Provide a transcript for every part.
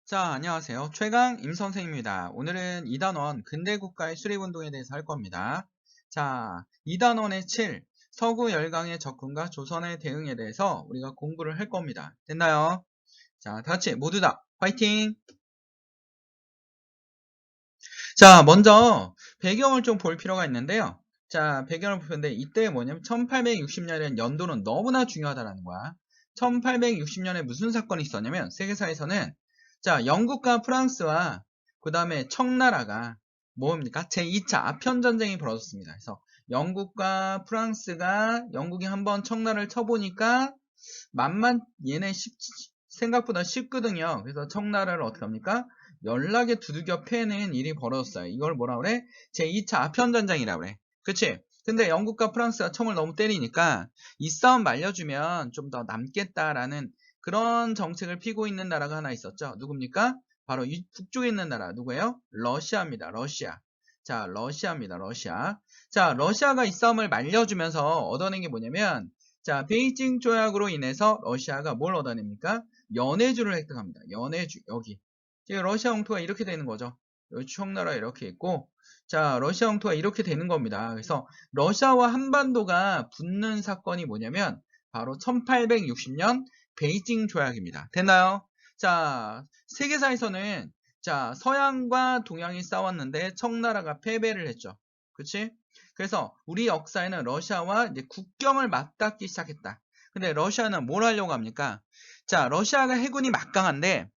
자, 안녕하세요. 최강 임선생입니다. 오늘은 2단원 근대국가의 수립운동에 대해서 할 겁니다. 자, 2단원의 7, 서구 열강의 접근과 조선의 대응에 대해서 우리가 공부를 할 겁니다. 됐나요? 자, 다 같이 모두 다 화이팅! 자, 먼저 배경을 좀 볼 필요가 있는데요. 자, 배경을 보는데 이때 뭐냐면 1860년이라는 연도는 너무나 중요하다는 거야. 1860년에 무슨 사건이 있었냐면 세계사에서는 자, 영국과 프랑스와 그 다음에 청나라가 뭡니까? 제2차 아편전쟁이 벌어졌습니다. 그래서 영국이 한번 청나라를 쳐보니까 만만 얘네 생각보다 쉽거든요. 그래서 청나라를 어떻게 합니까? 연락에 두들겨 패는 일이 벌어졌어요. 이걸 뭐라 그래? 제2차 아편전쟁이라고 그래. 그치? 근데 영국과 프랑스가 청을 너무 때리니까 이 싸움 말려주면 좀 더 남겠다라는 그런 정책을 피고 있는 나라가 하나 있었죠. 누굽니까? 바로 이 북쪽에 있는 나라 누구예요? 러시아입니다. 러시아. 자, 러시아입니다. 러시아. 자, 러시아가 이 싸움을 말려주면서 얻어낸 게 뭐냐면 자, 베이징 조약으로 인해서 러시아가 뭘 얻어냅니까? 연해주를 획득합니다. 연해주, 여기. 지금 러시아 영토가 이렇게 되는 거죠. 여기 청나라 이렇게 있고, 자, 러시아 영토가 이렇게 되는 겁니다. 그래서 러시아와 한반도가 붙는 사건이 뭐냐면, 바로 1860년 베이징 조약입니다. 됐나요? 자, 세계사에서는, 자, 서양과 동양이 싸웠는데 청나라가 패배를 했죠. 그치? 그래서 우리 역사에는 러시아와 이제 국경을 맞닿기 시작했다. 근데 러시아는 뭘 하려고 합니까? 자, 러시아가 해군이 막강한데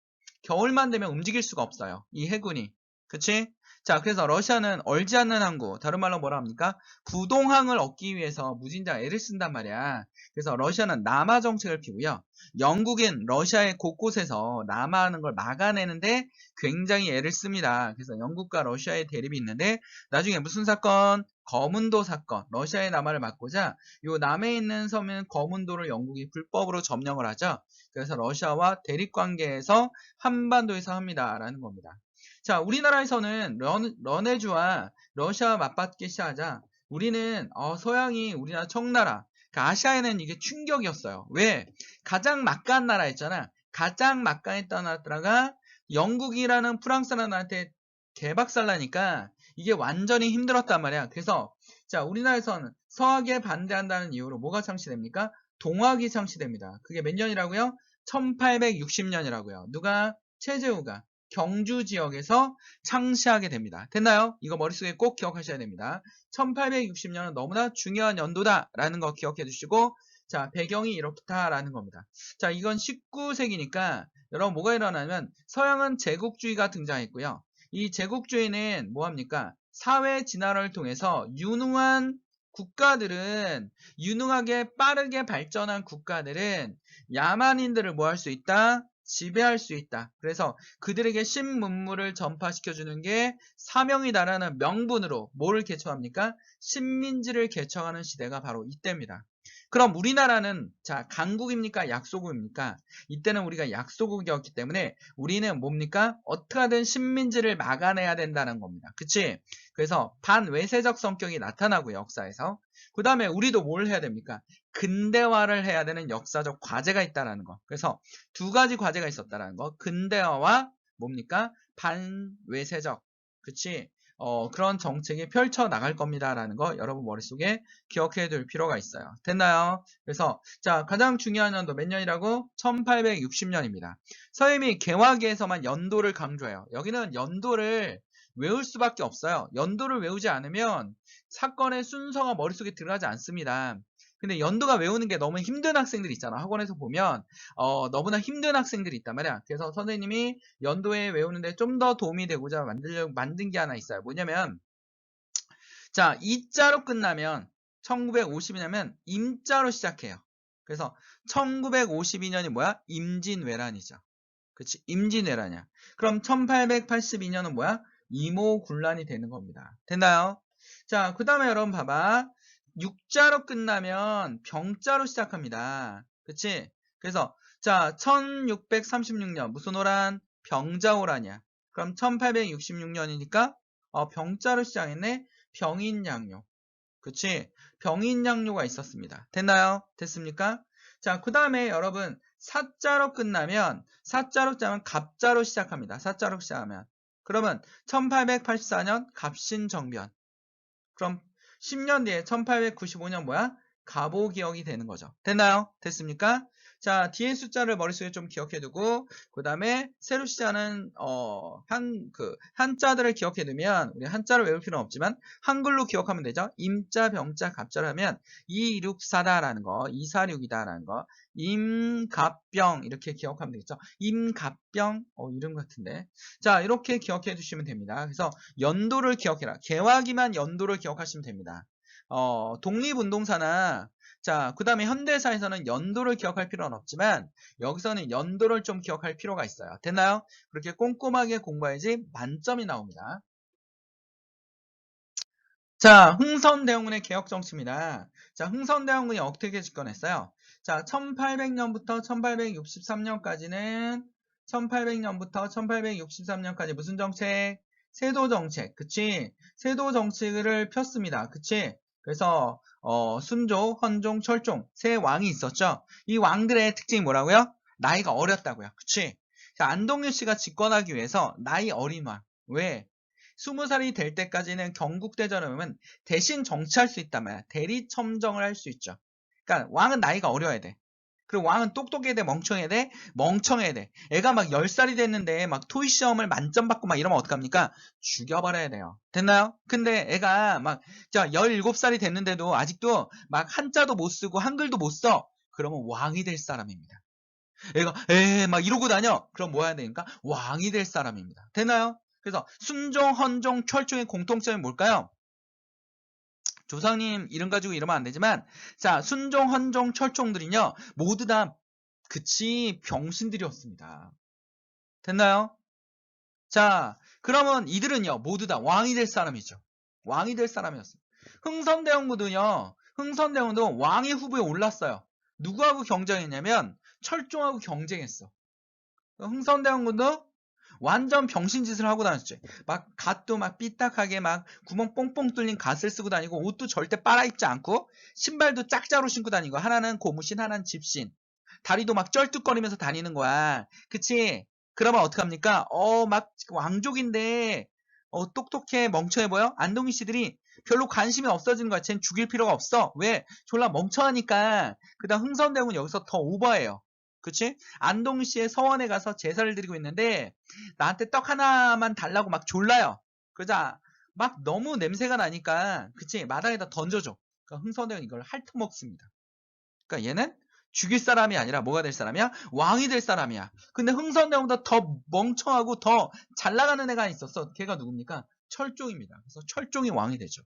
겨울만 되면 움직일 수가 없어요. 이 해군이. 그치? 자, 그래서 러시아는 얼지 않는 항구, 다른 말로 뭐라 합니까? 부동항을 얻기 위해서 무진장 애를 쓴단 말이야. 그래서 러시아는 남하 정책을 피고요. 영국은 러시아의 곳곳에서 남하하는 걸 막아내는데 굉장히 애를 씁니다. 그래서 영국과 러시아의 대립이 있는데 나중에 무슨 사건? 거문도 사건. 러시아의 남하를 막고자 요 남해 있는 섬인 거문도를 영국이 불법으로 점령을 하죠. 그래서 러시아와 대립 관계에서 한반도에서 합니다라는 겁니다. 자, 우리나라에서는 런해주와 러시아와 맞받기 시작하자 우리는 서양이 우리나라 청나라, 그러니까 아시아에는 이게 충격이었어요. 왜? 가장 막강한 나라였잖아. 가장 막강했던 나라가 영국이라는 프랑스라는 나라한테 개박살나니까 이게 완전히 힘들었단 말이야. 그래서 자, 우리나라에서는 서학에 반대한다는 이유로 뭐가 창시됩니까? 동학이 창시됩니다. 그게 몇 년이라고요? 1860년이라고요. 누가? 최재우가 경주 지역에서 창시하게 됩니다. 됐나요? 이거 머릿속에 꼭 기억하셔야 됩니다. 1860년은 너무나 중요한 연도다라는 거 기억해 두시고 자, 배경이 이렇다라는 겁니다. 자, 이건 19세기니까 여러분 뭐가 일어나면 서양은 제국주의가 등장했고요. 이 제국주의는 뭐합니까? 사회 진화를 통해서 유능하게 빠르게 발전한 국가들은 야만인들을 뭐 할 수 있다? 지배할 수 있다. 그래서 그들에게 신문물을 전파시켜주는 게 사명이다라는 명분으로 뭐를 개척합니까? 식민지를 개척하는 시대가 바로 이때입니다. 그럼 우리나라는 자, 강국입니까? 약소국입니까? 이때는 우리가 약소국이었기 때문에 우리는 뭡니까? 어떻게 하든 식민지를 막아내야 된다는 겁니다. 그치? 그래서 반외세적 성격이 나타나고요, 역사에서. 그 다음에 우리도 뭘 해야 됩니까? 근대화를 해야 되는 역사적 과제가 있다라는 거. 그래서 두 가지 과제가 있었다라는 거. 근대화와 뭡니까? 반외세적. 그치? 그런 정책이 펼쳐 나갈 겁니다라는 거 여러분 머릿속에 기억해 둘 필요가 있어요. 됐나요? 그래서 자, 가장 중요한 연도 몇 년이라고? 1860년입니다. 서예미 개화기에서만 연도를 강조해요. 여기는 연도를 외울 수밖에 없어요. 연도를 외우지 않으면 사건의 순서가 머릿속에 들어가지 않습니다. 근데 연도가 외우는 게 너무 힘든 학생들 있잖아. 학원에서 보면 너무나 힘든 학생들이 있단 말이야. 그래서 선생님이 연도에 외우는데 좀 더 도움이 되고자 만든 게 하나 있어요. 뭐냐면 자, 이자로 끝나면 1950이냐면 임자로 시작해요. 그래서 1952년이 뭐야? 임진왜란이죠. 그치? 임진왜란이야. 그럼 1882년은 뭐야? 이모군란이 되는 겁니다. 됐나요? 자, 그 다음에 여러분 봐봐. 육자로 끝나면 병자로 시작합니다. 그치? 그래서 자, 1636년 무슨 호란? 병자호란이야. 그럼 1866년이니까 병자로 시작했네. 병인양요. 그치? 병인양요가 있었습니다. 됐나요? 됐습니까? 자, 그 다음에 여러분 사자로 끝나면 사자로 짜면 갑자로 시작합니다. 사자로 시작하면. 그러면 1884년 갑신정변. 그럼 10년 뒤에 1895년 뭐야? 갑오기억이 되는 거죠. 됐나요? 됐습니까? 자, 뒤에 숫자를 머릿속에 좀 기억해두고 그 다음에 세로 시작하는 한자들을 기억해두면 우리 한자를 외울 필요는 없지만 한글로 기억하면 되죠. 임자, 병자, 갑자를 하면 264다라는 거, 246이다라는 거, 임갑병 이렇게 기억하면 되겠죠. 임갑병 이름 같은데. 자, 이렇게 기억해 두시면 됩니다. 그래서 연도를 기억해라. 개화기만 연도를 기억하시면 됩니다. 독립운동사나 자, 그 다음에 현대사에서는 연도를 기억할 필요는 없지만 여기서는 연도를 좀 기억할 필요가 있어요. 됐나요? 그렇게 꼼꼼하게 공부해야지 만점이 나옵니다. 자, 흥선대원군의 개혁정치입니다. 자, 흥선대원군이 어떻게 집권했어요? 자, 1800년부터 1863년까지는 1800년부터 1863년까지 무슨 정책? 세도정책, 그치? 세도정책을 폈습니다. 그치? 그래서 순조, 헌종, 철종 세 왕이 있었죠. 이 왕들의 특징이 뭐라고요? 나이가 어렸다고요. 그치? 자, 안동일 씨가 집권하기 위해서 나이 어린 왕. 왜? 20살이 될 때까지는 경국대전을 보면 대신 정치할 수 있단 말이야. 대리첨정을 할 수 있죠. 그러니까 왕은 나이가 어려야 돼. 그리고 왕은 똑똑해야 돼, 멍청해야 돼, 멍청해야 돼. 애가 막 10살이 됐는데 막 토익 시험을 만점 받고 막 이러면 어떡합니까? 죽여버려야 돼요. 됐나요? 근데 애가 막 17살이 됐는데도 아직도 막 한자도 못 쓰고 한글도 못 써. 그러면 왕이 될 사람입니다. 애가 막 이러고 다녀. 그럼 뭐 해야 되니까? 왕이 될 사람입니다. 됐나요? 그래서 순종, 헌종, 철종의 공통점이 뭘까요? 조상님 이름 가지고 이러면 안 되지만 자, 순종, 헌종, 철종들은요 모두 다 그치 병신들이었습니다. 됐나요? 자, 그러면 이들은요 모두 다 왕이 될 사람이죠. 왕이 될 사람이었어요. 흥선대원군도 왕의 후보에 올랐어요. 누구하고 경쟁했냐면 철종하고 경쟁했어. 흥선대원군도 완전 병신짓을 하고 다녔지. 막 갓도 막 삐딱하게 막 구멍 뽕뽕 뚫린 갓을 쓰고 다니고 옷도 절대 빨아입지 않고 신발도 짝짝으로 신고 다니고 하나는 고무신 하나는 집신 다리도 막 쩔뚝거리면서 다니는 거야. 그치? 그러면 어떡합니까? 막 왕족인데 똑똑해 멍청해 보여? 안동희 씨들이 별로 관심이 없어지는 거야. 쟨 죽일 필요가 없어. 왜? 졸라 멍청하니까. 그 다음 흥선대원은 여기서 더 오버해요. 그치? 안동 씨의 서원에 가서 제사를 드리고 있는데 나한테 떡 하나만 달라고 막 졸라요. 그러자 막 너무 냄새가 나니까 그치? 마당에다 던져줘. 그러니까 흥선대원 이걸 핥아먹습니다. 그러니까 얘는 죽일 사람이 아니라 뭐가 될 사람이야? 왕이 될 사람이야. 근데 흥선대원보다 더 멍청하고 더 잘 나가는 애가 있었어. 걔가 누굽니까? 철종입니다. 그래서 철종이 왕이 되죠.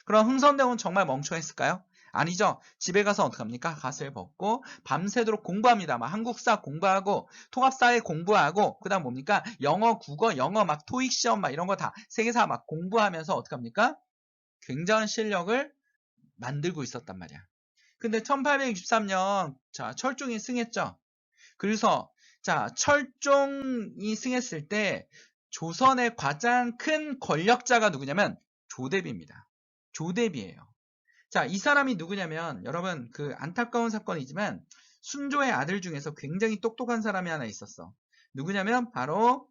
그럼 흥선대원은 정말 멍청했을까요? 아니죠. 집에 가서 어떡합니까? 갓을 벗고 밤새도록 공부합니다. 막 한국사 공부하고 통합사회 공부하고 그 다음 뭡니까? 영어, 국어, 영어 막 토익 시험 막 이런 거 다 세계사 막 공부하면서 어떡합니까? 굉장한 실력을 만들고 있었단 말이야. 근데 1863년 자 철종이 승했죠. 그래서 자 철종이 승했을 때 조선의 가장 큰 권력자가 누구냐면 조대비입니다. 조대비예요. 자, 이 사람이 누구냐면 여러분 그 안타까운 사건이지만 순조의 아들 중에서 굉장히 똑똑한 사람이 하나 있었어. 누구냐면 바로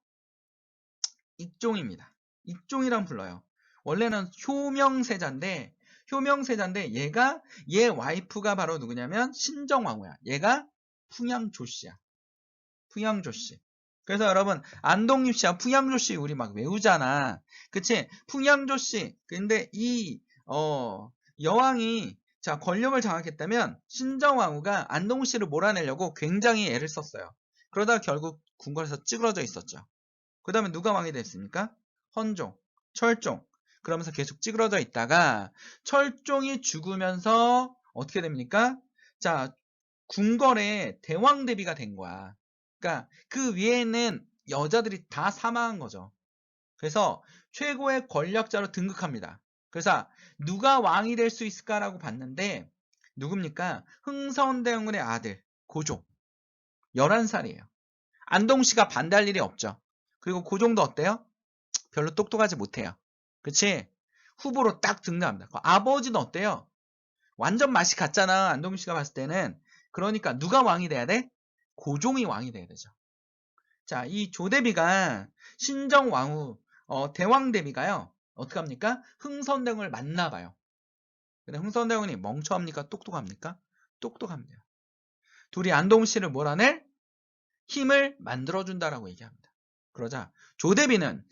익종입니다. 익종이란 불러요. 원래는 효명세자인데 얘 와이프가 바로 누구냐면 신정왕후야. 얘가 풍양조씨야. 풍양조씨. 그래서 여러분 안동립씨와 풍양조씨 우리 막 외우잖아. 그치? 풍양조씨. 근데 이 여왕이 자 권력을 장악했다면 신정왕후가 안동씨를 몰아내려고 굉장히 애를 썼어요. 그러다 결국 궁궐에서 찌그러져 있었죠. 그 다음에 누가 왕이 됐습니까? 헌종, 철종. 그러면서 계속 찌그러져 있다가 철종이 죽으면서 어떻게 됩니까? 자, 궁궐에 대왕 대비가 된 거야. 그러니까 그 위에는 여자들이 다 사망한 거죠. 그래서 최고의 권력자로 등극합니다. 그래서 누가 왕이 될 수 있을까라고 봤는데 누굽니까? 흥선대원군의 아들 고종 11살이에요. 안동씨가 반대할 일이 없죠. 그리고 고종도 어때요? 별로 똑똑하지 못해요. 그치? 후보로 딱 등장합니다. 아버지는 어때요? 완전 맛이 갔잖아. 안동씨가 봤을 때는. 그러니까 누가 왕이 돼야 돼? 고종이 왕이 돼야 되죠. 자, 이 조대비가 신정왕후 대왕대비가요. 어떻게 합니까? 흥선대원을 만나봐요. 근데 흥선대원이 멍청합니까? 똑똑합니까? 똑똑합니다. 둘이 안동시를 몰아낼 힘을 만들어준다라고 얘기합니다. 그러자 조대비는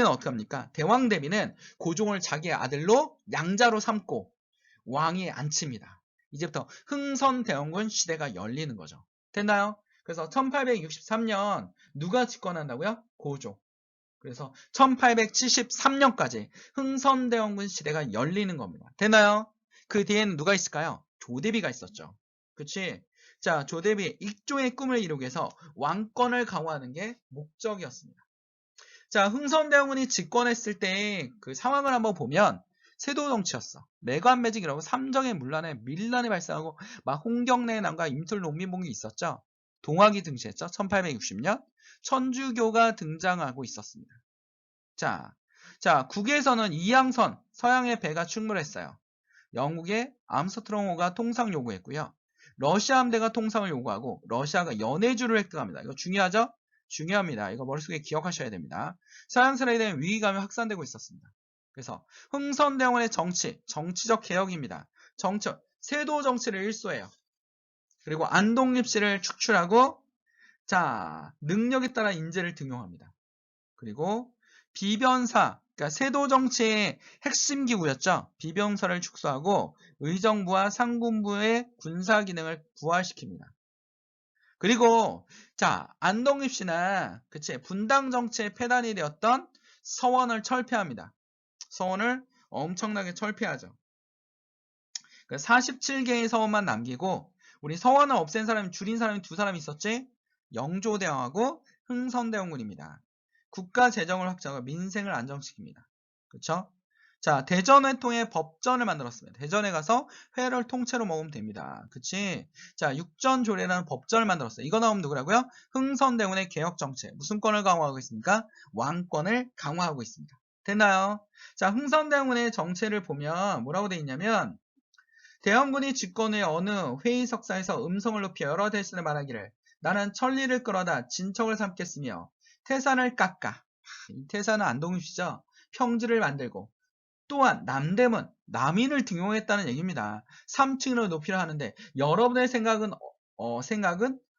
어떻게 합니까? 대왕대비는 고종을 자기의 아들로 양자로 삼고 왕위에 앉힙니다. 이제부터 흥선대원군 시대가 열리는 거죠. 됐나요? 그래서 1863년 누가 집권한다고요? 고종. 그래서 1873년까지 흥선대원군 시대가 열리는 겁니다. 됐나요? 그 뒤에는 누가 있을까요? 조대비가 있었죠. 그치? 자, 조대비의 익종의 꿈을 이루기 위해서 왕권을 강화하는 게 목적이었습니다. 자, 흥선대원군이 집권했을 때 그 상황을 한번 보면 세도 정치였어. 매관매직이라고 삼정의 밀란이 발생하고 막 홍경래의 난과 임틀 농민봉이 있었죠. 동학이 등장했죠. 1860년 천주교가 등장하고 있었습니다. 자, 국에서는 이양선 서양의 배가 출몰했어요. 영국의 암스트롱호가 통상 요구했고요. 러시아 함대가 통상을 요구하고 러시아가 연해주를 획득합니다. 이거 중요하죠? 중요합니다. 이거 머릿속에 기억하셔야 됩니다. 서양 세력에 대한 위기감이 확산되고 있었습니다. 그래서 흥선대원의 정치적 개혁입니다. 세도 정치를 일소해요. 그리고 안동립시를 축출하고 능력에 따라 인재를 등용합니다. 그리고 비변사, 그러니까 세도 정치의 핵심 기구였죠. 비변사를 축소하고 의정부와 상군부의 군사 기능을 부활시킵니다. 그리고 안동립시나 분당 정치의 패단이 되었던 서원을 철폐합니다. 서원을 엄청나게 철폐하죠. 47개의 서원만 남기고 우리 서원을 없앤 사람이 줄인 사람이 두 사람 있었지? 영조대왕하고 흥선대원군입니다. 국가 재정을 확장하고 민생을 안정시킵니다. 그렇죠? 자, 대전을 통해 법전을 만들었습니다. 대전에 가서 회를 통째로 먹으면 됩니다. 그치? 자, 육전조례라는 법전을 만들었어요. 이거 나오면 누구라고요? 흥선대원의 개혁정책. 무슨 권을 강화하고 있습니까? 왕권을 강화하고 있습니다. 됐나요? 자, 흥선대원의 정체를 보면 뭐라고 돼 있냐면 대원군이 집권 후에 어느 회의석상에서 음성을 높여 여러 대신을 말하기를 나는 천리를 끌어다 진척을 삼겠으며 태산을 깎아. 이 태산은 안동시죠. 평지를 만들고 또한 남대문, 남인을 등용했다는 얘기입니다. 3층으로 높이를 하는데 여러분의 생각은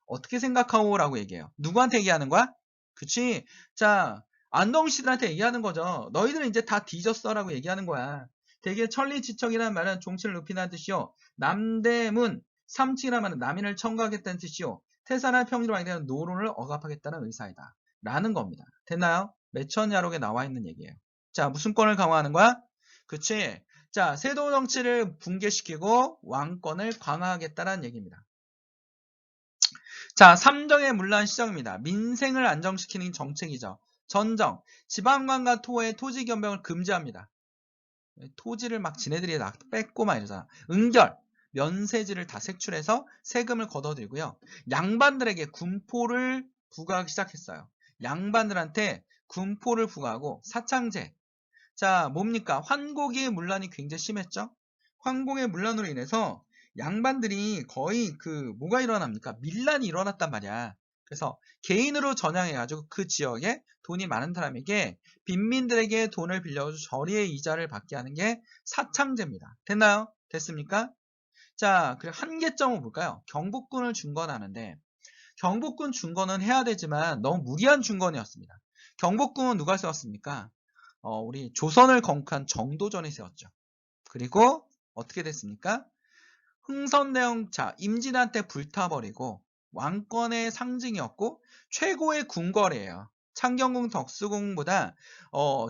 어떻게 생각하오? 라고 얘기해요. 누구한테 얘기하는 거야? 그치? 자, 안동시들한테 얘기하는 거죠. 너희들은 이제 다 뒤졌어 라고 얘기하는 거야. 대개 천리지척이라는 말은 종치를 높이는 뜻이요. 남대문, 3층이라는 말은 남인을 청구하겠다는 뜻이요. 태산할 평지로 왕대는 노론을 억압하겠다는 의사이다. 라는 겁니다. 됐나요? 매천야록에 나와 있는 얘기예요. 자, 무슨 권을 강화하는 거야? 그치? 자, 세도 정치를 붕괴시키고 왕권을 강화하겠다는 얘기입니다. 자, 삼정의 문란 시작입니다. 민생을 안정시키는 정책이죠. 전정, 지방관과 토의 토지 변경을 금지합니다. 토지를 막 지네들이 다 뺏고 막 이러잖아. 은결, 면세지를 다 색출해서 세금을 걷어들고요. 양반들에게 군포를 부과하기 시작했어요. 양반들한테 군포를 부과하고 사창제. 자, 뭡니까? 환곡의 문란이 굉장히 심했죠? 환곡의 문란으로 인해서 양반들이 거의 뭐가 일어납니까? 밀란이 일어났단 말이야. 그래서 개인으로 전향해가지고 그 지역에 돈이 많은 사람에게 빈민들에게 돈을 빌려서 저리의 이자를 받게 하는 게 사창제입니다. 됐나요? 됐습니까? 자, 그리고 한계점은 뭘까요? 경복군을 중건하는데 경복군 중건은 해야 되지만 너무 무리한 중건이었습니다. 경복군은 누가 세웠습니까? 우리 조선을 건국한 정도전이 세웠죠. 그리고 어떻게 됐습니까? 흥선대원 임진한테 불타버리고 왕권의 상징이었고 최고의 궁궐이에요. 창경궁, 덕수궁보다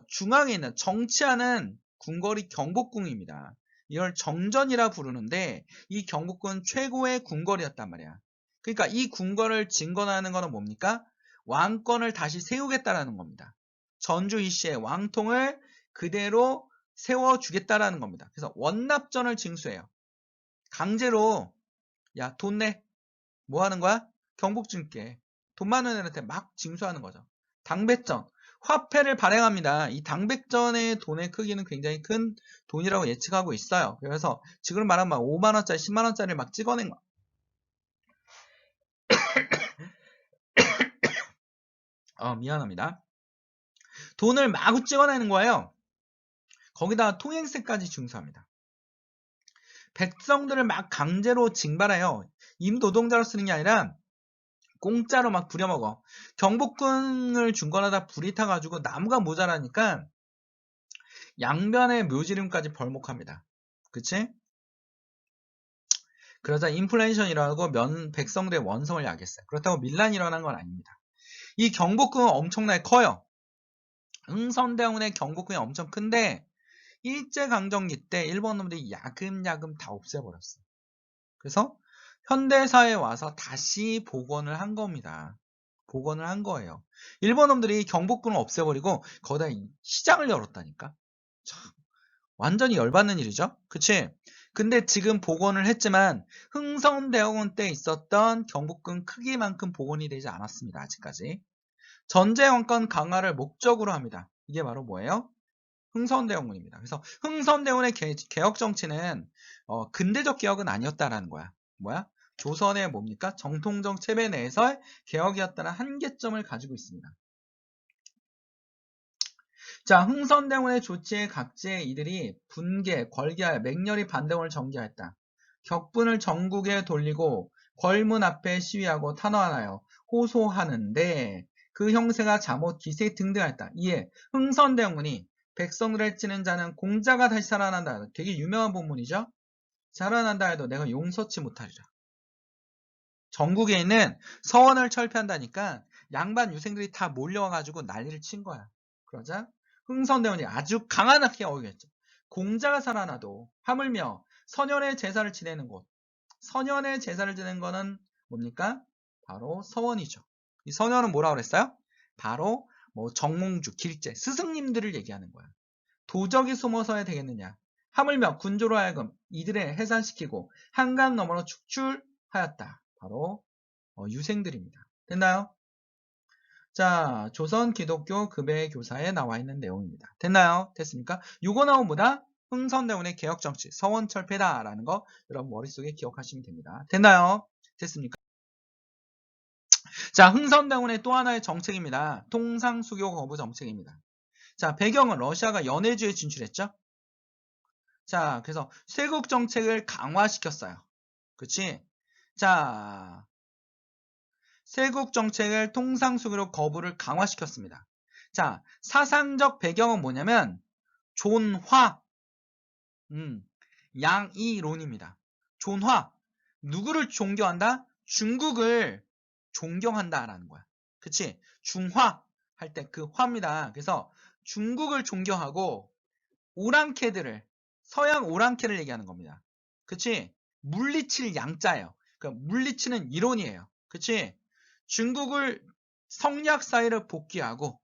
중앙에 있는 정치하는 궁궐이 경복궁입니다. 이걸 정전이라 부르는데 이 경복궁은 최고의 궁궐이었단 말이야. 그러니까 이 궁궐을 진건하는 것은 뭡니까? 왕권을 다시 세우겠다라는 겁니다. 전주 이씨의 왕통을 그대로 세워주겠다라는 겁니다. 그래서 원납전을 징수해요. 강제로 야, 돈 내. 뭐 하는 거야? 경복 줄게. 돈 많은 애한테 막 징수하는 거죠. 당백전. 화폐를 발행합니다. 이 당백전의 돈의 크기는 굉장히 큰 돈이라고 예측하고 있어요. 그래서 지금 말하면 막 5만원짜리, 10만원짜리를 막 찍어낸 거. 미안합니다. 돈을 마구 찍어내는 거예요. 거기다 통행세까지 중수합니다. 백성들을 막 강제로 징발해요. 임노동자로 쓰는 게 아니라 공짜로 막 부려먹어. 경복궁을 중건하다 불이 타가지고 나무가 모자라니까 양변의 묘지름까지 벌목합니다. 그치? 그러자 인플레이션이라고 백성들의 원성을 야기했어요. 그렇다고 밀란이 일어난 건 아닙니다. 이 경복궁은 엄청나게 커요. 흥선대원의 경복궁이 엄청 큰데 일제강점기 때 일본 놈들이 야금야금 다 없애버렸어요. 그래서 현대사에 와서 다시 복원을 한 겁니다. 복원을 한 거예요. 일본 놈들이 경복궁을 없애버리고 거기다 시장을 열었다니까. 참, 완전히 열받는 일이죠. 그치? 근데 지금 복원을 했지만 흥선대원군 때 있었던 경복궁 크기만큼 복원이 되지 않았습니다. 아직까지. 전제원권 강화를 목적으로 합니다. 이게 바로 뭐예요? 흥선대원군입니다. 그래서 흥선대원의 개혁 정치는 근대적 개혁은 아니었다라는 거야. 뭐야? 조선의 뭡니까? 정통적 체계 내에서의 개혁이었다는 한계점을 가지고 있습니다. 자, 흥선대원의 조치에 각지의 이들이 분개, 걸개하여 맹렬히 반대원을 전개하였다. 격분을 전국에 돌리고 궐문 앞에 시위하고 탄원하여 호소하는데 그 형세가 잠옷 기세 등등하였다. 이에 흥선대원군이 백성들을 찌는 자는 공자가 다시 살아난다. 되게 유명한 본문이죠. 살아난다 해도 내가 용서치 못하리라. 전국에 있는 서원을 철폐한다니까 양반 유생들이 다 몰려와가지고 난리를 친 거야. 그러자 흥선대원이 아주 강하게 어겼죠. 공자가 살아나도 하물며 선현의 제사를 지내는 곳. 선현의 제사를 지내는 거는 뭡니까? 바로 서원이죠. 이 선현은 뭐라고 그랬어요? 바로 뭐 정몽주, 길재, 스승님들을 얘기하는 거야. 도적이 숨어서야 되겠느냐? 하물며 군조로 하여금 이들을 해산시키고 한강 너머로 축출하였다. 바로 유생들입니다. 됐나요? 자, 조선 기독교 급의 교사에 나와 있는 내용입니다. 됐나요? 됐습니까? 요거 나온 보다 흥선대원의 개혁정치, 서원철폐다라는 거 여러분 머릿속에 기억하시면 됩니다. 됐나요? 됐습니까? 자, 흥선대원의 또 하나의 정책입니다. 통상수교 거부 정책입니다. 자, 배경은 러시아가 연해주에 진출했죠? 자, 그래서 쇄국 정책을 강화시켰어요. 그치? 자, 쇄국 정책을 통상수교로 거부를 강화시켰습니다. 자, 사상적 배경은 뭐냐면 존화, 양이론입니다. 존화, 누구를 존경한다? 중국을 존경한다라는 거야. 그치? 중화 할 때 그 화입니다. 그래서 중국을 존경하고 오랑캐들을, 서양 오랑캐를 얘기하는 겁니다. 그치? 물리칠 양자예요. 그러니까 물리치는 이론이에요. 그치? 중국을 성약 사회를 복귀하고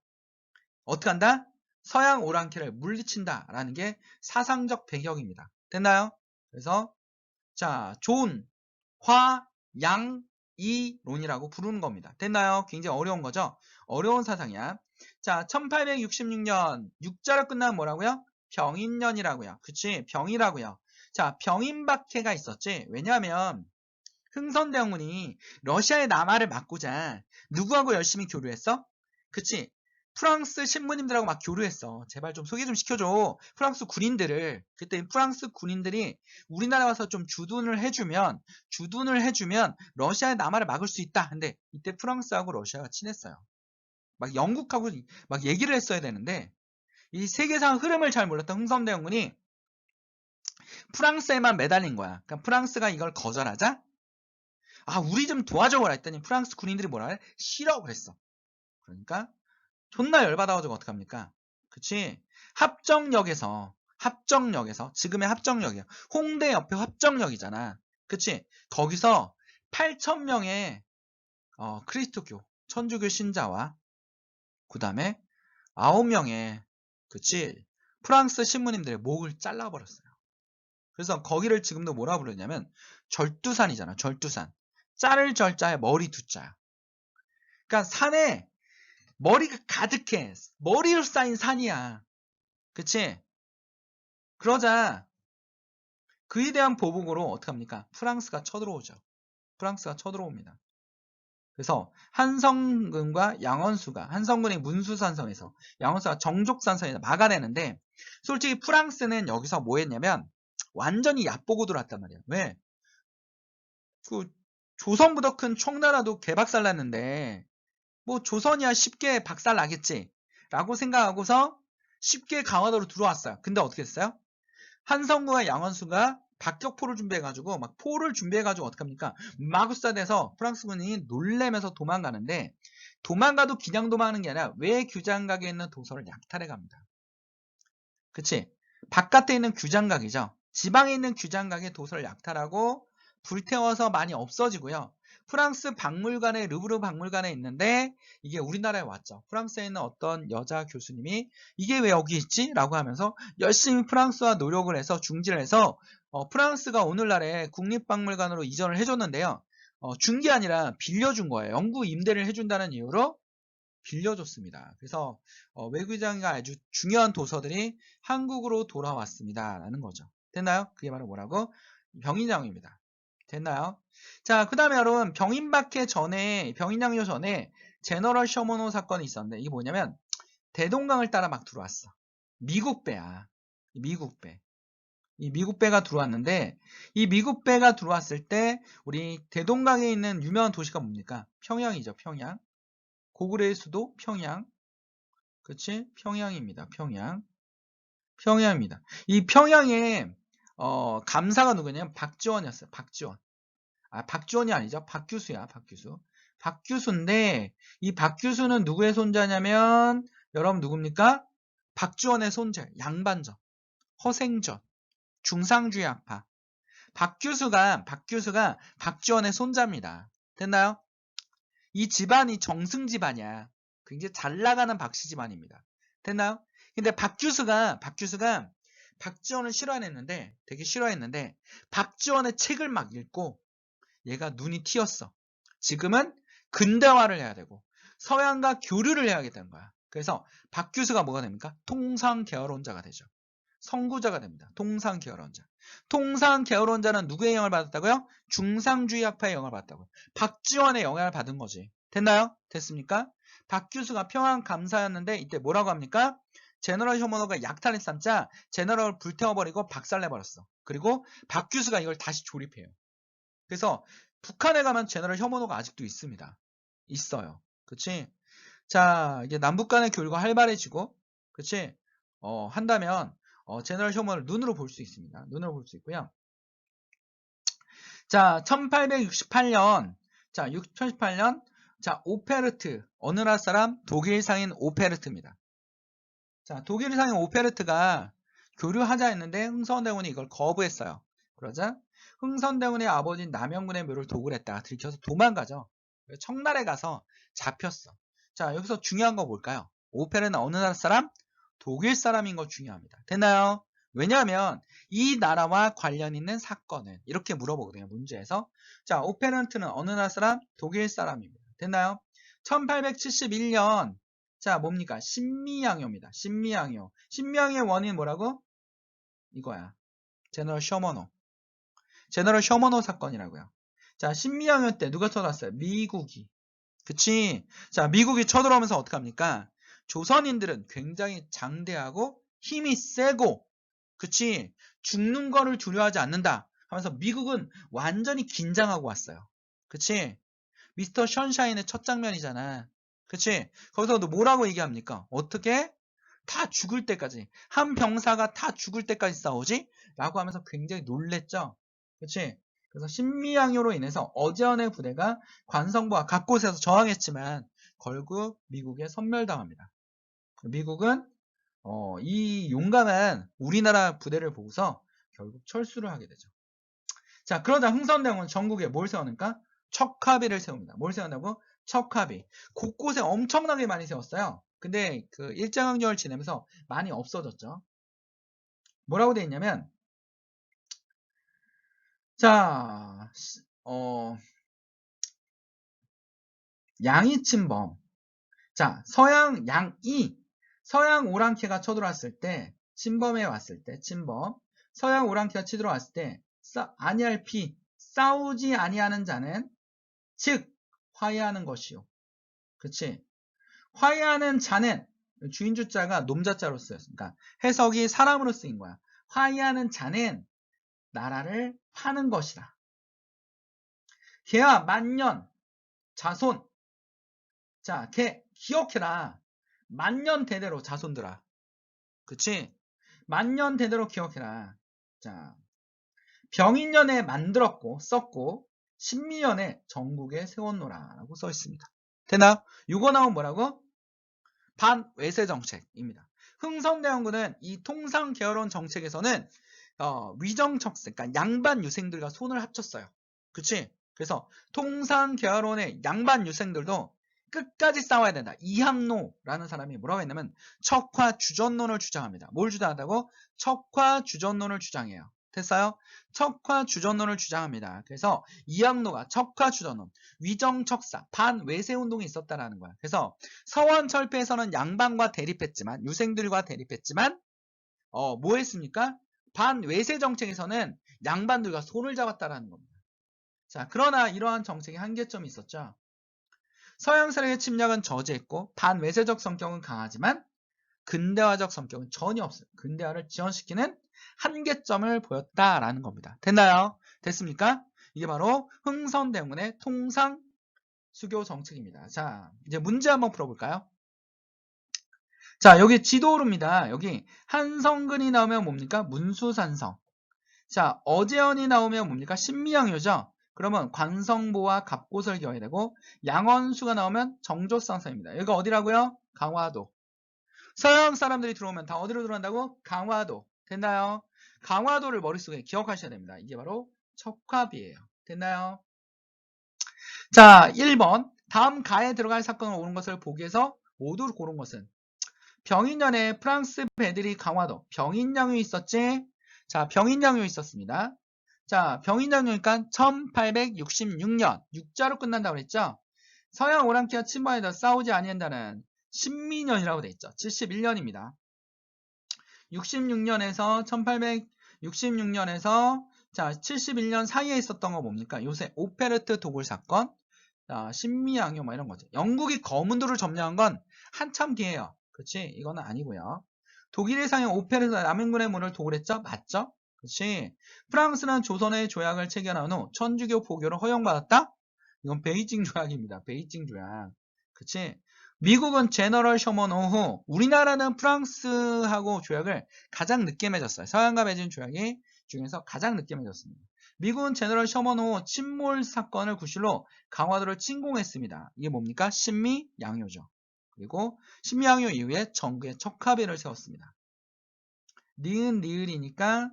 어떻게 한다? 서양 오랑캐를 물리친다라는 게 사상적 배경입니다. 됐나요? 그래서 자, 존, 화, 양, 이론이라고 부르는 겁니다. 됐나요? 굉장히 어려운 거죠? 어려운 사상이야. 자, 1866년 6자로 끝나면 뭐라고요? 병인년이라고요. 그치? 병이라고요. 자, 병인박해가 있었지. 왜냐하면 흥선대원군이 러시아의 남하를 막고자 누구하고 열심히 교류했어? 그치? 프랑스 신부님들하고 막 교류했어. 제발 좀 소개 좀 시켜줘. 프랑스 군인들을. 그때 프랑스 군인들이 우리나라 와서 좀 주둔을 해주면 러시아의 남하를 막을 수 있다. 근데 이때 프랑스하고 러시아가 친했어요. 막 영국하고 막 얘기를 했어야 되는데 이 세계상 흐름을 잘 몰랐던 흥선대원군이 프랑스에만 매달린 거야. 그러니까 프랑스가 이걸 거절하자 우리 좀 도와줘라 했더니 프랑스 군인들이 뭐라 그래? 싫어 그랬어. 그러니까 존나 열받아가지고 어떡합니까? 그치? 합정역에서 지금의 합정역이야. 홍대 옆에 합정역이잖아. 그치? 거기서 8,000명의 크리스토교 천주교 신자와 그 다음에 9명의 그치? 프랑스 신부님들의 목을 잘라버렸어요. 그래서 거기를 지금도 뭐라 부르냐면 절두산이잖아. 절두산. 자를 절자에 머리 두자야. 그러니까 산에 머리가 가득해. 머리로 쌓인 산이야. 그치? 그러자 그에 대한 보복으로 어떡합니까? 프랑스가 쳐들어오죠. 프랑스가 쳐들어옵니다. 그래서 한성근과 양원수가, 한성근이 문수산성에서 양원수가 정족산성에서 막아내는데, 솔직히 프랑스는 여기서 뭐 했냐면 완전히 얕보고 들어왔단 말이야. 왜? 그 조선보다 큰 청나라도 개박살났는데 뭐 조선이야 쉽게 박살 나겠지 라고 생각하고서 쉽게 강화도로 들어왔어요. 근데 어떻게 했어요? 한성구와 양원수가 박격포를 준비해가지고 막 포를 준비해가지고 어떡합니까? 마구싸대서 프랑스군이 놀래면서 도망가는데, 도망가도 그냥 도망가는 게 아니라 외규장각에 있는 도서를 약탈해 갑니다. 그치? 바깥에 있는 규장각이죠. 지방에 있는 규장각의 도서를 약탈하고 불태워서 많이 없어지고요. 프랑스 박물관에, 르브르 박물관에 있는데 이게 우리나라에 왔죠. 프랑스에 있는 어떤 여자 교수님이 이게 왜 여기 있지? 라고 하면서 열심히 프랑스와 노력을 해서 중지를 해서 프랑스가 오늘날의 국립박물관으로 이전을 해줬는데요. 준 게 아니라 빌려준 거예요. 영구 임대를 해준다는 이유로 빌려줬습니다. 그래서 외교장과 아주 중요한 도서들이 한국으로 돌아왔습니다. 라는 거죠. 됐나요? 그게 바로 뭐라고? 병인양요입니다. 됐나요? 자, 그 다음에 여러분 병인양요 전에 제너럴 셔머노 사건이 있었는데, 이게 뭐냐면 대동강을 따라 막 들어왔어. 미국 배야. 미국 배. 이 미국 배가 들어왔는데, 이 미국 배가 들어왔을 때 우리 대동강에 있는 유명한 도시가 뭡니까? 평양이죠. 평양. 고구려의 수도 평양. 그치? 평양입니다. 평양. 평양입니다. 이 평양에 감사가 누구냐면 박지원이었어요. 박지원. 아, 박지원이 아니죠. 박규수야. 박규수. 박규수인데 이 박규수는 누구의 손자냐면 여러분 누굽니까? 박지원의 손자. 양반전. 허생전. 중상주의 학파. 박규수가 박지원의 손자입니다. 됐나요? 이 집안이 정승 집안이야. 굉장히 잘 나가는 박씨 집안입니다. 됐나요? 근데 박규수가 박지원을 싫어했는데, 되게 싫어했는데, 박지원의 책을 막 읽고 얘가 눈이 튀었어. 지금은 근대화를 해야 되고 서양과 교류를 해야겠다는 거야. 그래서 박규수가 뭐가 됩니까? 통상계열론자가 되죠. 선구자가 됩니다. 통상계열론자. 통상계열론자는 누구의 영향을 받았다고요? 중상주의 학파의 영향을 받았다고요. 박지원의 영향을 받은 거지. 됐나요? 됐습니까? 박규수가 평양 감사였는데 이때 뭐라고 합니까? 제너럴 셔머노가 약탈을 삼자 제너럴을 불태워버리고 박살내버렸어. 그리고 박규수가 이걸 다시 조립해요. 그래서 북한에 가면 제너럴 셔머노가 아직도 있습니다. 있어요. 그치? 자, 이제 남북 간의 교류가 활발해지고, 그치? 한다면, 제너럴 셔머를 눈으로 볼 수 있습니다. 눈으로 볼 수 있고요. 자, 1868년, 자, 1868년, 자, 오페르트, 어느 나라 사람? 독일 상인 오페르트입니다. 자, 독일 상인 오페르트가 교류하자 했는데 흥선대원이 이걸 거부했어요. 그러자 흥선대원의 아버지인 남영군의 묘를 도굴했다가 들켜서 도망가죠. 청나라에 가서 잡혔어. 자, 여기서 중요한 거 뭘까요? 오페르는 어느 나라 사람? 독일 사람인 거 중요합니다. 됐나요? 왜냐하면 이 나라와 관련 있는 사건은 이렇게 물어보거든요. 문제에서. 자, 오페르트는 어느 나라 사람? 독일 사람입니다. 됐나요? 1871년 자, 뭡니까? 신미양요입니다. 신미양요. 신미양요의 원인 뭐라고? 이거야. 제너럴 셔머노. 제너럴 셔머노 사건이라고요. 자, 신미양요 때 누가 쳐들어왔어요? 미국이. 그치? 자, 미국이 쳐들어오면서 어떡합니까? 조선인들은 굉장히 장대하고 힘이 세고, 그치? 죽는 거를 두려워하지 않는다 하면서 미국은 완전히 긴장하고 왔어요. 그치? 미스터 션샤인의 첫 장면이잖아. 그치? 거기서 너 뭐라고 얘기합니까? 어떻게? 다 죽을 때까지. 한 병사가 다 죽을 때까지 싸우지? 라고 하면서 굉장히 놀랬죠? 그치? 그래서 신미양요로 인해서 어제언의 부대가 관성부와 각 곳에서 저항했지만 결국 미국에 섬멸당합니다. 미국은 이 용감한 우리나라 부대를 보고서 결국 철수를 하게 되죠. 자, 그러자 흥선대원은 전국에 뭘 세우니까? 척하비를 세웁니다. 뭘 세운다고? 척하비. 곳곳에 엄청나게 많이 세웠어요. 근데 그 일제강점기를 지내면서 많이 없어졌죠. 뭐라고 되어 있냐면, 자, 양이 침범. 자, 서양 오랑캐가 쳐들어왔을 때, 침범해 왔을 때, 침범. 서양 오랑캐가 쳐들어왔을 때, 아니할 피, 싸우지 아니하는 자는, 즉, 화해하는 것이요. 그치? 화해하는 자는 주인주자가 놈자자로 쓰였으니까 해석이 사람으로 쓰인 거야. 화해하는 자는 나라를 파는 것이다. 걔와 만년 자손. 자, 걔 기억해라. 만년 대대로 자손들아. 그치? 만년 대대로 기억해라. 자, 병인년에 만들었고 썼고 신미년에 전국에 세웠노라 라고 써 있습니다. 되나? 요거 나오면 뭐라고? 반외세 정책입니다. 흥선대원군은 이 통상계열원 정책에서는 위정척세, 그러니까 양반 유생들과 손을 합쳤어요. 그치? 그래서 통상계열원의 양반 유생들도 끝까지 싸워야 된다. 이항로라는 사람이 뭐라고 했냐면 척화주전론을 주장합니다. 뭘 주장한다고? 척화주전론을 주장해요. 됐어요? 척화주전론을 주장합니다. 그래서 이항로가 척화주전론, 위정척사, 반외세운동이 있었다라는 거야. 그래서 서원철폐에서는 양반과 대립했지만, 유생들과 대립했지만 뭐 했습니까? 반외세 정책에서는 양반들과 손을 잡았다라는 겁니다. 자, 그러나 이러한 정책에 한계점이 있었죠. 서양 세력의 침략은 저지했고 반외세적 성격은 강하지만 근대화적 성격은 전혀 없어요. 근대화를 지연시키는 한계점을 보였다라는 겁니다. 됐나요? 됐습니까? 이게 바로 흥선대원군의 통상 수교 정책입니다. 자, 이제 문제 한번 풀어볼까요? 자, 여기 지도루입니다. 여기 한성근이 나오면 뭡니까? 문수산성. 자, 어제연이 나오면 뭡니까? 신미양요죠? 그러면 관성보와 갑곳을 기억해야 되고 양원수가 나오면 정조상성입니다. 여기가 어디라고요? 강화도. 서양 사람들이 들어오면 다 어디로 들어간다고? 강화도. 됐나요? 강화도를 머릿속에 기억하셔야 됩니다. 이게 바로 척화비예요. 됐나요? 자, 1번. 다음 가에 들어갈 사건을 옳은 것을 보기 위해서 모두 고른 것은 병인년에 프랑스 배들이 강화도. 병인양요 있었지? 자, 병인양요 있었습니다. 자, 병인양요니까 1866년 6자로 끝난다고 그랬죠? 서양 오랑캐와 침범해서 싸우지 아니한다는 신미년이라고 돼 있죠. 71년입니다. 66년에서 1866년에서 자 71년 사이에 있었던 거 뭡니까? 요새 오페르트 도굴 사건, 자, 신미양요 뭐 이런 거죠. 영국이 거문도를 점령한 건 한참 뒤에요. 그렇지? 이거는 아니고요. 독일의 상인 오페르트 남인군의 문을 도굴했죠? 맞죠? 그렇지? 프랑스는 조선의 조약을 체결한 후 천주교 포교를 허용받았다? 이건 베이징 조약입니다. 베이징 조약. 그치? 미국은 제너럴 셔먼 후 우리나라는 프랑스하고 조약을 가장 늦게 맺었어요. 서양과 맺은 조약이 중에서 가장 늦게 맺었습니다. 미국은 제너럴 셔먼 후 침몰 사건을 구실로 강화도를 침공했습니다. 이게 뭡니까? 신미양요죠. 그리고 신미양요 이후에 전국에 척화비를 세웠습니다. 니은 니을이니까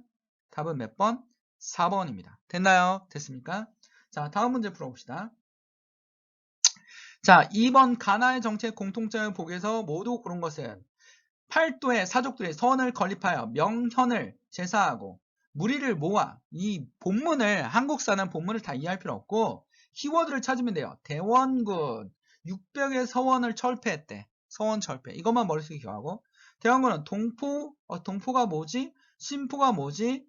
답은 몇 번? 4번입니다. 됐나요? 됐습니까? 자, 다음 문제 풀어봅시다. 자, 2번 가나의 정책 공통점을 보기 위해서 모두 고른 것은 팔도의 사족들이 선을 건립하여 명현을 제사하고 무리를 모아 이 본문을 한국사는 본문을 다 이해할 필요 없고 키워드를 찾으면 돼요. 대원군 600의 서원을 철폐했대. 서원 철폐. 이것만 머릿속에 기억하고 대원군은 동포가 뭐지? 신포가 뭐지?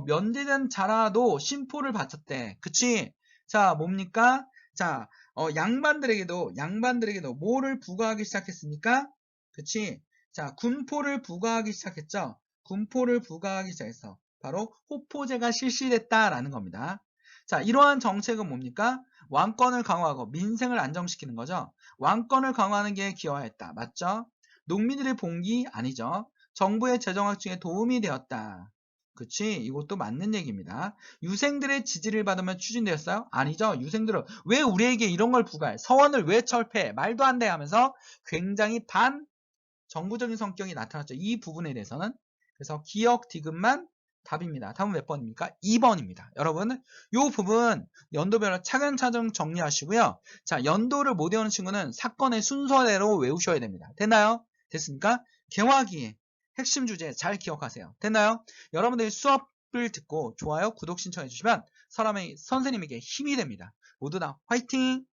면제된 자라도 신포를 바쳤대. 그치? 자, 뭡니까? 자, 양반들에게도 뭐를 부과하기 시작했습니까? 그치? 자, 군포를 부과하기 시작했죠? 군포를 부과하기 시작했어. 바로 호포제가 실시됐다라는 겁니다. 자, 이러한 정책은 뭡니까? 왕권을 강화하고 민생을 안정시키는 거죠. 왕권을 강화하는 게 기여했다. 맞죠? 농민들의 봉기 아니죠. 정부의 재정확증에 도움이 되었다. 그치? 이것도 맞는 얘기입니다. 유생들의 지지를 받으면 추진되었어요? 아니죠. 유생들은 왜 우리에게 이런 걸 부과해? 서원을 왜 철폐해? 말도 안 돼 하면서 굉장히 정부적인 성격이 나타났죠. 이 부분에 대해서는. 그래서 기억 디귿만 답입니다. 답은 몇 번입니까? 2번입니다. 여러분, 이 부분 연도별로 차근차근 정리하시고요. 자, 연도를 못 외우는 친구는 사건의 순서대로 외우셔야 됩니다. 됐나요? 됐습니까? 개화기의 핵심 주제 잘 기억하세요. 됐나요? 여러분들이 수업을 듣고 좋아요, 구독 신청해 주시면 선생님에게 힘이 됩니다. 모두 다 화이팅!